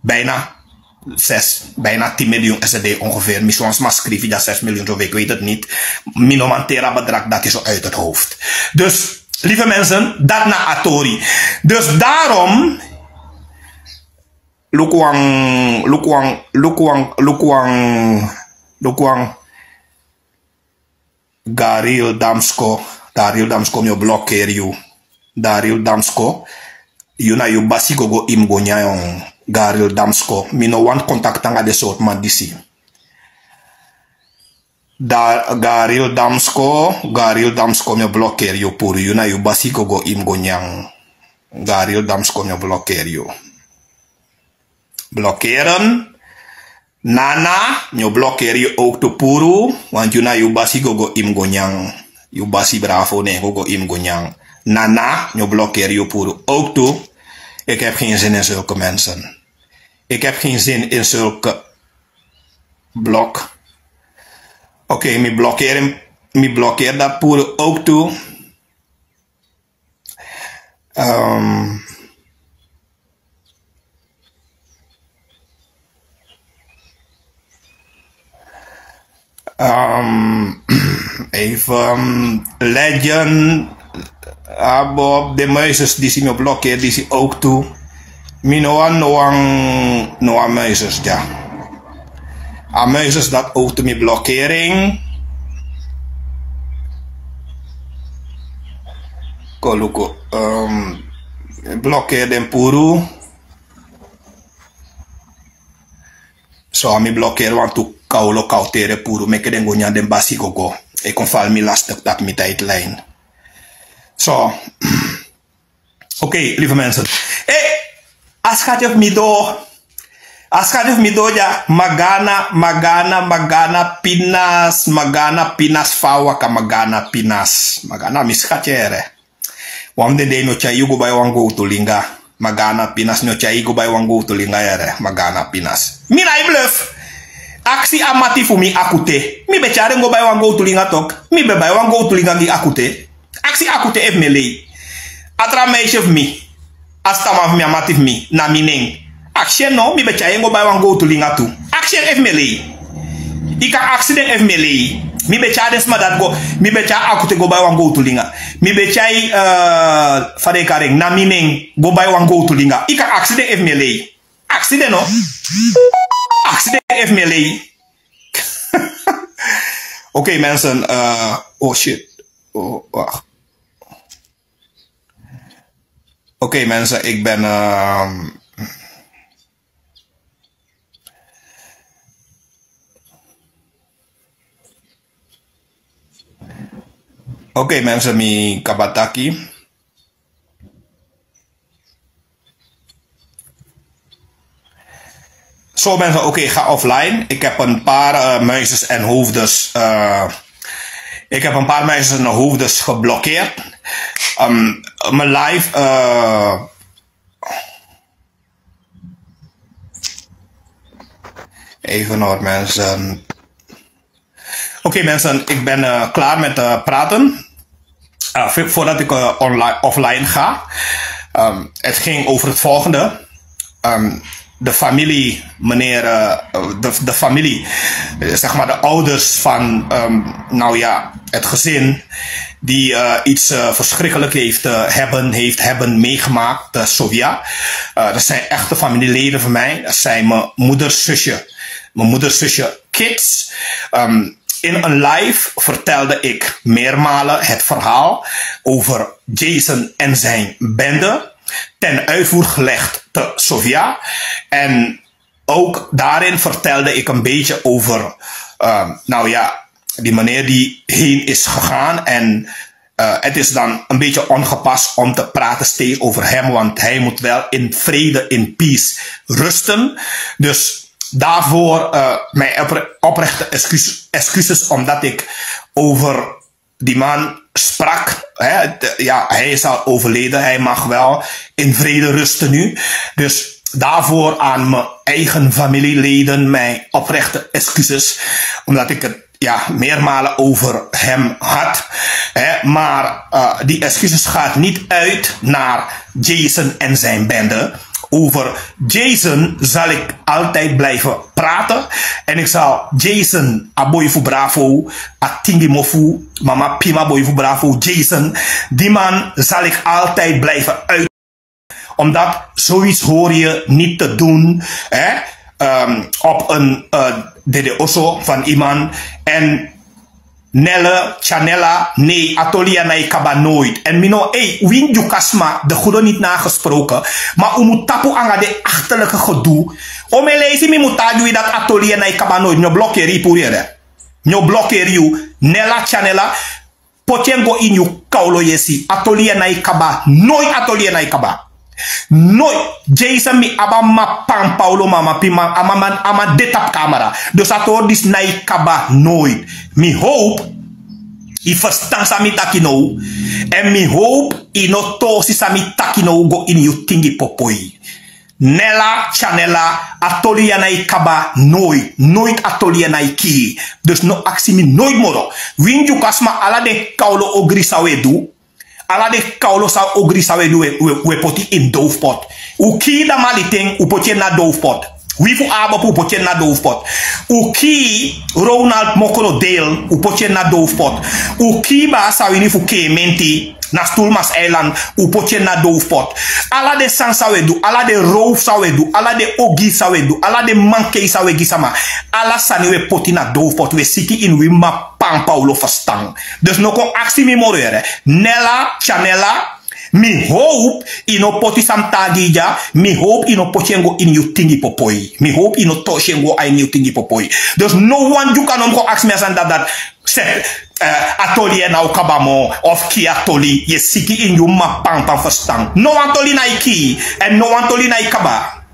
Bijna 10 miljoen SRD ongeveer. Misschien maar schrijf je 6 miljoen, zo ik weet het niet. Minomantera bedrag dat is zo uit het hoofd. Dus, lieve mensen, dat na Atori. Dus daarom Lukwang Garil Damsko mio blokkeer you. Daril Damsko yuna yu basi gogo imgonya yon Garil Damsko. Mino wan contact tanga de soort man disi. Garil Damsko mio blokkeer you puru yuna yu basi gogo imgonya. Garil Damsko mio blokkeer you. Blokkeren. Nana, nyo blokkeer je ook te puru, want je na je basi gogo imgonyang. Je basi bravo ne gogo imgonyang. Nana, nyo blokkeer je puru ook toe. Ik heb geen zin in zulke mensen. Ik heb geen zin in zulke blok. Oké, mi blokkeer dat puru ook toe. Even Legend Bob de muizes die zien me blokkeert, die zien ook toe. Noa muizes, ja. Muizes dat ook toe met blokkering. Koluko blokkeer den puru. Zo mi blokkeer want toe kaulo kautere puru meke den gonya den basi gogo. Ik kon val mi lastig dat mi tijdlijn. Zo. Oké, lieve mensen. Als gaat je mi do. Als gaat je mi do ja. Magana pinas fawa ka magana pinas. Magana miskachere. Wamde de no cha yugo bay wango tulinga. Magana pinas no cha yugo bay wango tulinga yere. Magana pinas. Mina I bluff. Aksi amati fumi akute. Mi bechare ngo bay wango tulinga tok. Mi be bay wango tulinga gi akute. Aksi akute ef melei. Atra meisje mi. Astama mi amati mi na mineng. Aksien no mi bechare ngo bay wango tulinga tu. Aksien ef melei. Ika accident ef melei. Mi becha des ma dat go. Mi becha akute go by wan go to linga. Mi becha fade karing na mi ming go by wan go to linga. Ika accident if me lay. Accident no. Accident if me lay. Oké, mensen. Oh shit. Oh, wacht. Oké, mensen. Ik ben... Oké, mensen. Mi kabataki. Zo mensen, oké, ga offline. Ik heb een paar muisjes en hoofdes. Ik heb een paar muisjes en hoofdes geblokkeerd. Mijn live. Even hoor mensen. Oké, mensen, ik ben klaar met praten. Voordat ik offline ga. Het ging over het volgende. De familie, meneer, de familie, zeg maar de ouders van, nou ja, het gezin, die iets verschrikkelijk hebben meegemaakt, Sofia. Dat zijn echte familieleden van mij. Dat zijn mijn moeders zusje Kids. In een live vertelde ik meermalen het verhaal over Jason en zijn bende. Ten uitvoer gelegd te Sofia. En ook daarin vertelde ik een beetje over, nou ja, die meneer die heen is gegaan. En het is dan een beetje ongepast om te praten steeds over hem, want hij moet wel in vrede, in peace rusten. Dus daarvoor mijn oprechte excuses, omdat ik over die man sprak. Ja, hij is al overleden. Hij mag wel in vrede rusten nu. Dus daarvoor aan mijn eigen familieleden mijn oprechte excuses. Omdat ik het meermalen over hem had. Maar die excuses gaat niet uit naar Jason en zijn bende. Over Jason zal ik altijd blijven praten. En ik zal Jason, aboyfu bravo, atingi mofu, mama pima boyfu bravo, Jason. Die man zal ik altijd blijven uit. Omdat zoiets hoor je niet te doen. Op een dede osso van iemand. En Nelle, Chanella, nee, Atolia na ikaba nooit. En mino, win Jukasma, de goede niet nagesproken. Maar u moet tapu anga de achterlijke gedoe. Ome lezen, mi moet tapu dat Atolia na ikaba nooit. Nyo blokkeer je poeriere. Nyo blokkeer je. Nella, Chanella, potjengo in you kaulo yesi. Atolia na ikaba, nooit Atolia na ikaba. Nooit. Jason mi abama pan Paulo mama pima ama detap camera. Dus ator dis na ikaba nooit. Mi hoop I verstaan sami takino. En mi hoop I no tosi sami takino go in you tingi popoi. Nella, Chanella, atolia na ikaba nooit. Nooit atolia na iki. Dus no aksi mi nooit moro. Winju kasma ala de kaulo ogri sawe du. Ala de kaulo sa ogri sawe du we poti in doofpot. Uki da maliting u potje na doofpot. Wifu aba pu potje na doofpot. Uki Ronald Mokono deel u potje na doofpot. Uki ba sa wini fu menti na Stulmas Island u potje na doofpot. Ala de san sawe du, ala de roof sawe du, ala de ogi sawe du, ala de manke sawe gisama. Ala sani we poti na doofpot we siki in wima pan Paulo verstang. Dus no kon aksi mi morere. Nella, Chanella, mi hope ino poti sam tagija, mi hope ino pochengo in you tingi popoi. Mi hope ino toshengo in you tingi popoi. Dus no one you can go ask me as that atoli na ukabamo of ki atoli ye siki in you ma pan verstang. No atoli na iki en no atoli na ikaba.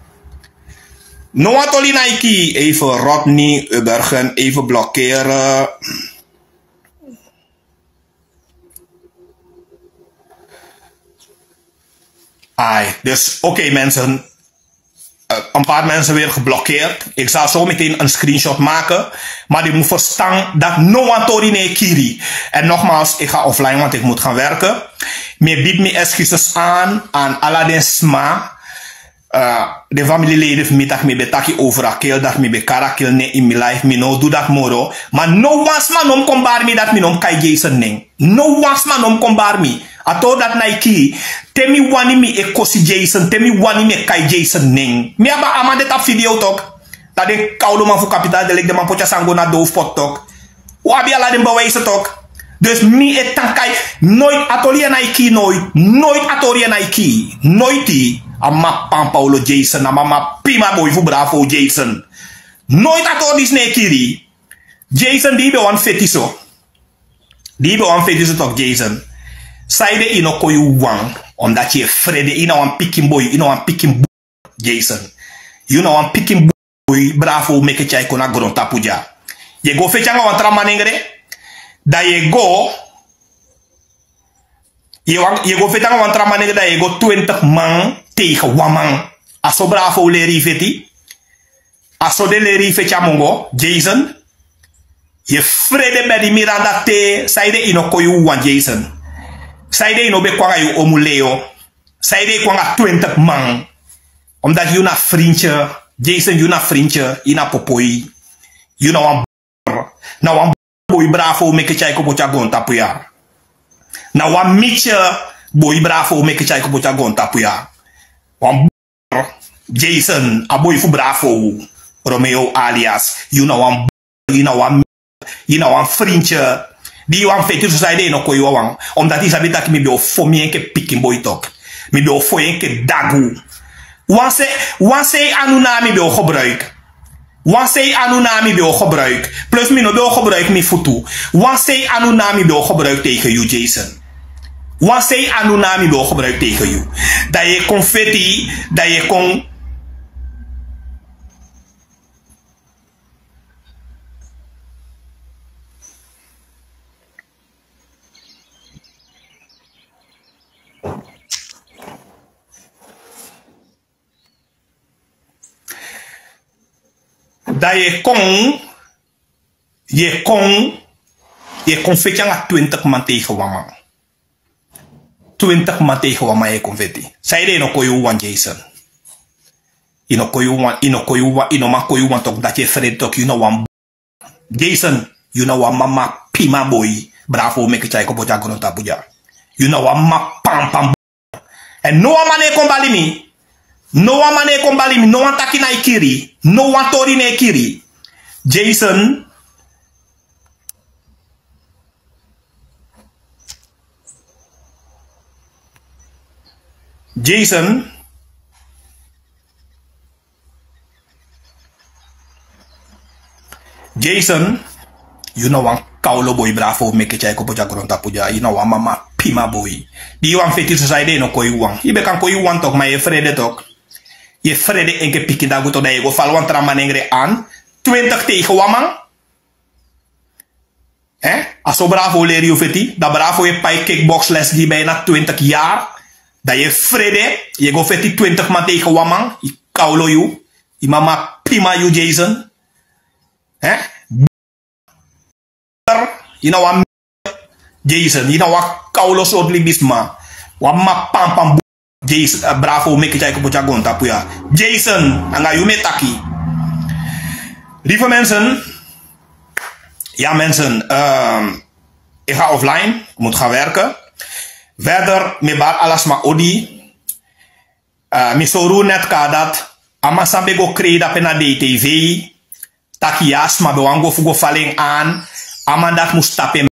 No atoli na iki. Even Rodney Ubergen, even blokkeren. Dus oké, mensen. Een paar mensen weer geblokkeerd. Ik zal zo meteen een screenshot maken. Maar die moet verstaan dat no one tori ne kiri. En nogmaals, ik ga offline, want ik moet gaan werken. Me bied me excuses aan Aladdin Sma. de familieleden van mij dat me betaki over akeel, dat me be karakil ne in mijn life, me no do dat moro. Maar no was man om kom bar me dat me nom kai Jason ning. No was man om kom bar me. Ato dat Nike, temi wani mi e kosi Jason, temi wani mi kai Jason ning. Mi aba amade tap video tok. Dat de koude man voor kapitaal, de lek de man potja sango na doofpot tok. Wabi ala den bewijzen tok. Dus mi et tankai, nooit atolie Nike, nooit atolie Nike, nooit die. Ama Pan Paulo Jason, ama Pima boy voor bravo Jason. Nooit atolie snekiri. Jason die be wan fetiso. Die be wan fetiso tok Jason. Saide ino koyu wang, omdat je vrede ino wan picking boy, ino wan picking boy Jason. You know wan picking boy, bravo meke chai kona gron tapuja. Je go fechanga wan tramanengre. Da je go fetanga wan tramanengre da je go 20 man tegen waman. Aso bravo leri feti. Aso de leri fecha mongo, Jason. Je vrede bij die Miranda te, saide ino koyu wan Jason. Saide ino be kwanga yu omuleo. Saide kwanga 20 man. Omdat you na vriendje, Jason you na vriendje, ina popoi. You na wan na wan boy bravo meke chai ko pocha gon tapuya. Na wan mitje boy bravo meke chai ko pocha gon tapuya. Wan Jason a boy fu bravo Romeo alias you na wan vriendje die wan feti society no koyo wan omdat hij sabi dat mi be ofomien ke picking boy talk mi be ofoyen ke dagu wanse anuna mi be gebruik wanse anuna mi be gebruik plus mi no be gebruik mi futu wanse anuna mi be gebruik tegen you Jason wanse anuna mi be gebruik tegen you dat je confetti dat je kon dat je kon fetjanga 20 man tegen wama. 20 man tegen wama je kon feti. Zij de no koyu wan Jason. Ino ma koyu wan tok dat je vrede tok you know wan Jason, you know wan mama pima boy. Bravo meke chai ko boja gono tapuja. You know wan ma pam. En no one mane kon bali mi. No one mane kon bali mi, no one taki na ikiri, no one tori na ikiri. Jason you know one kaulo boy bravo meke chai ko pocha gronta puja, you know one mama pima boy. Di wan feti society no koyu wan. Ibe kan koyu wan tok ma ye vrede tok. Je vrede enke piki da guto da je go fal wan tramanengre aan 20 tegen waman. Aso bravo leri u feti, da bravo je pai kickbox les die bijna 20 jaar. Da je vrede, je go feti 20 man tegen waman. I kaulo you. I mama pima you Jason. You know wat Jason, you know wat kaulo soort libisma. Wat ma pam Jason, bravo meke chai ko pocha gonta puya. Jason, anga yume taki. Lieve mensen, ja mensen, ik ga offline, ik moet gaan werken. Verder, me bar alas ma odi. Mi soru net kadat, ama sambe go kreda pena DTV. Taki jas, ma bewango fugo faling aan. Ama dat moest tappen.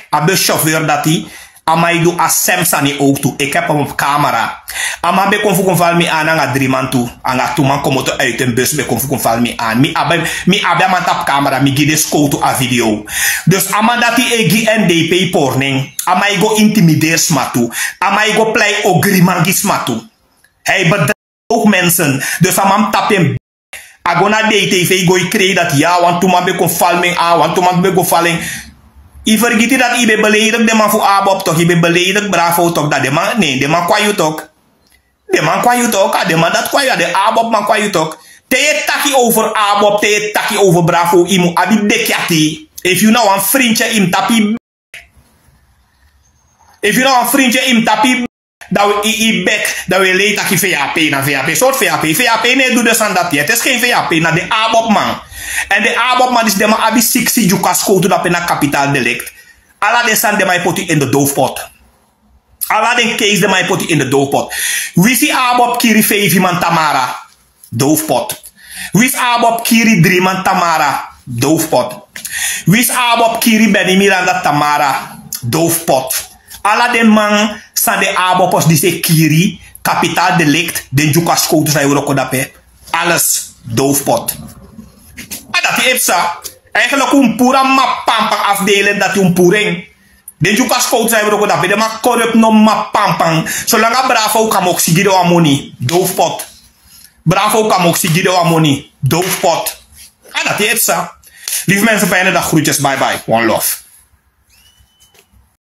Abe chauffeur dat hij. Ama ik doe asemsani ook toe. Ik heb hem op camera. Ama be kon fugon val mi aan anga 3 man toe. Anga 2 man komt uit een bus be kon fugon val mi aan. Mi abe man tap camera. Mi gide scout a video. Dus ama dat hij egi NDP porning. Ama ik go intimideer smatu. Ama ik go play ogrimangi smatu. Hij bedrijft ook mensen. Dus ama tap hem. Agona DTV go kreeg dat ja. Want toen man be kon val mi aan. Want toen man be go valling. I vergeet dat ibe beledig de man voor abob toch, ibe beledig bravo toch, dat de man, nee, de man kwayu toch. De man kwayu toch, de man dat kwayu, de abob man kwayu toch. Te je taki over abob, te je taki over bravo, imu abi dekyati. If you know een vriendje im tapi. If you know een vriendje im tapi, dat we i bek, dat we leed dat VAP naar VAP. Soort VAP. VAP nee doet dus aan dat. Het is geen VAP, naar de ABOP-man. En de ABOP-man is de man abi 60 juka school to dat na kapitaal delict. Alla de san de mij poti in de doofpot. Alla den case de mij poti in de doofpot. Wie is ABOP kiri 5 man Tamara? Doofpot. Wie is ABOP kiri 3 man Tamara? Doofpot. Wie is ABOP kiri Benny Miranda Tamara? Doofpot. Alla den man san de ABOPos die se kiri, kapitaal delict, den juka school to zijn we dape. Alles doofpot. En dat is eigenlijk een pura mapampang afdelen dat een poering. Den juka school zijn we dape. De ma corrupt no mapampang. Zolang a bravo kan ook sigide wa money. Doofpot. Bravo kan ook sigide wa money. Doofpot. En dat is lieve mensen, fijne dag. Groetjes. Bye bye. One love.